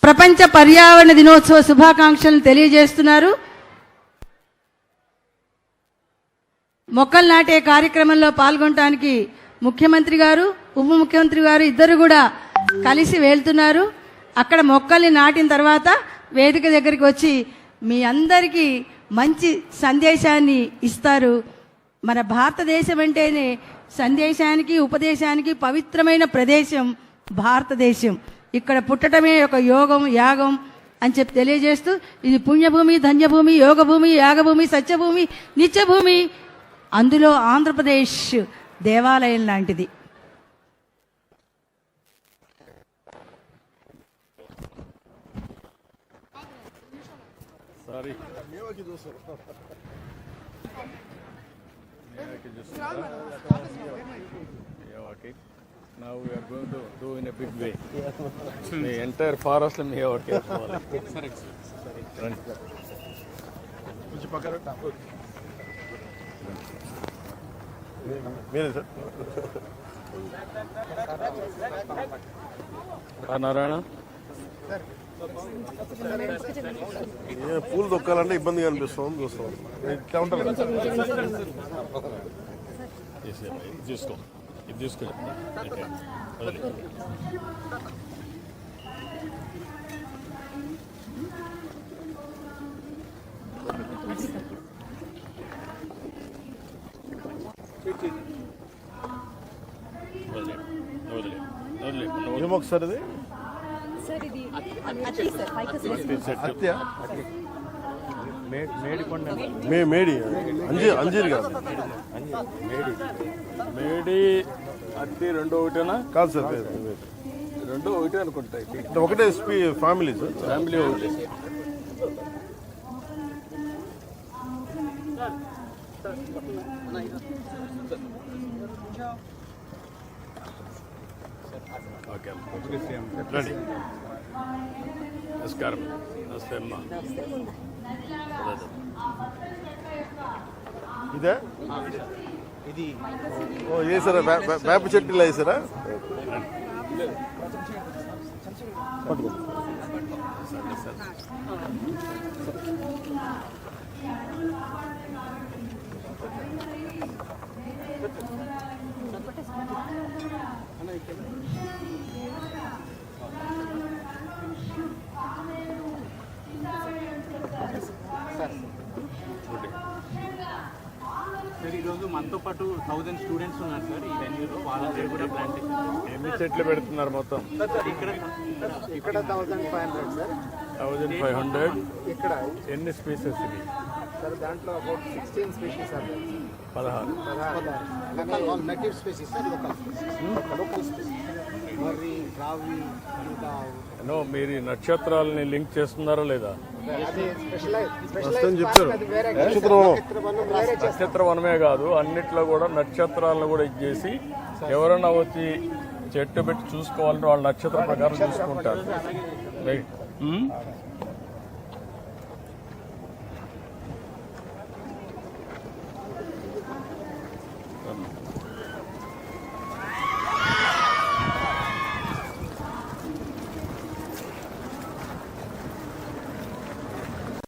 ప్రపంచ పర్యావరణ దినోత్సవ శుభాకాంక్షలను తెలియజేస్తున్నారు. మొక్కలు నాటే కార్యక్రమంలో పాల్గొనడానికి ముఖ్యమంత్రి గారు, ఉప ముఖ్యమంత్రి గారు ఇద్దరు కూడా కలిసి వెళ్తున్నారు. అక్కడ మొక్కల్ని నాటిన తర్వాత వేదిక దగ్గరికి వచ్చి మీ అందరికీ మంచి సందేశాన్ని ఇస్తారు. మన భారతదేశం అంటేనే సందేశానికి, ఉపదేశానికి పవిత్రమైన ప్రదేశం భారతదేశం. ఇక్కడ పుట్టడమే ఒక యోగం, యాగం అని చెప్పి తెలియజేస్తూ, ఇది పుణ్యభూమి, ధన్యభూమి, యోగభూమి, యాగభూమి, సత్యభూమి, నిత్యభూమి. అందులో ఆంధ్రప్రదేశ్ దేవాలయం లాంటిది. Now we are going to do in a big way. The entire forest and here okay. Narayana. పూలు దొక్కాలంటే ఇబ్బందిగా అనిపిస్తుంది. చూస్తాం ఇట్లా ఉంటారు. తీసుకో, ఇది తీసుకో. ఏమొకసారి ఇది హత్య మేడి అంజీర్ కాదు, మేడి అట్టి రెండు ఒకటేనా? కాదు సార్, రెండు ఒకటే అనుకుంటాయి. ఒకటే ఫ్యామిలీ సార్, ఫ్యామిలీ ఒకటి. ఓకే రండి. నమస్కారం. నమస్తే అమ్మా. ఇదే ఇది వేసారా? వేప చెట్టులా వేసారా? సార్ ఈరోజు మనతో పాటు 1000 స్టూడెంట్స్ ఉన్నారు సార్ ఈ వెన్యూలో. వాళ్ళందరూ కూడా ప్లాంటేషన్. ఎన్ని చెట్లు పెడుతున్నారు మొత్తం? ఇక్కడ 1500 సార్. 1500. ఇక్కడ ఎన్ని స్పీసెస్ ఇవి? సార్ దాంట్లో about 16 species sir. 16 native species sir. Local species మర్రి, రావి, ఇంకా నో. మీరు ఈ నక్షత్రాలని లింక్ చేస్తున్నారా లేదా? చెప్తారు. నక్షత్ర వనమే కాదు, అన్నిట్లో కూడా నక్షత్రాలను కూడా ఇచ్చేసి ఎవరన్నా వచ్చి చెట్టు పెట్టి చూసుకోవాలంటే వాళ్ళ నక్షత్ర ప్రకారం చూసుకుంటారు.